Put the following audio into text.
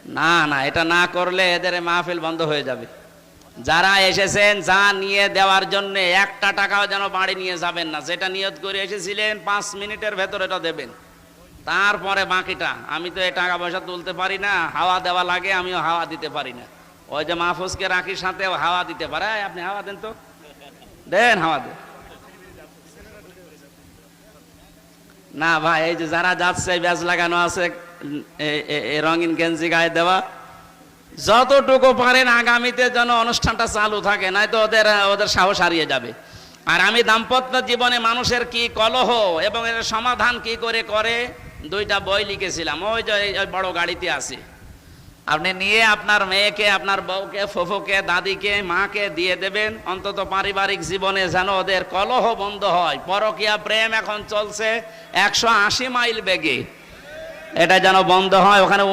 না না, এটা না করলে এদের মাহফিল বন্ধ হয়ে যাবে। যারা এসেছেন যা নিয়ে দেওয়ার জন্য একটা টাকাও যেন বাড়ি নিয়ে যাবেন না। যেটা নিয়ত করে এসেছিলেন 5 মিনিটের ভেতর এটা দেবেন, তারপরে বাকিটা। আমি তো এই টাকা পয়সা তুলতে পারি না, হাওয়া দেওয়া লাগে, আমিও হাওয়া দিতে পারি না। ওই যে মাহফুজকে রাখি সাথে, হাওয়া দিতে পারে। আপনি হাওয়া দেন তো, দেন হাওয়া দেন। না ভাই, এই যে যারা যাচ্ছে ব্যাজ লাগানো আছে, রঙিন গেঞ্জি গায়ে দেওয়া, যতটুকু পারেন আগামীতে যেন অনুষ্ঠানটা চালু থাকে, নয়তো ওদের ওদের সাহস হারিয়ে যাবে। আর আমি দাম্পত্য জীবনে মানুষের কি কলহ এবং এর সমাধান কি করে করে 2টা বই লিখেছিলাম। ওই যে ওই বড় গাড়িতে আছে, আপনি নিয়ে আপনার মেয়েকে, আপনার বউকে, ফুফুকে, দাদিকে, মাকে দিয়ে দেবেন। অন্তত পারিবারিক জীবনে যেন ওদের কলহ বন্ধ হয়। পরকীয়া প্রেম এখন চলছে 180 মাইল বেগে, এটা যেন বন্ধ হয়। ওখানে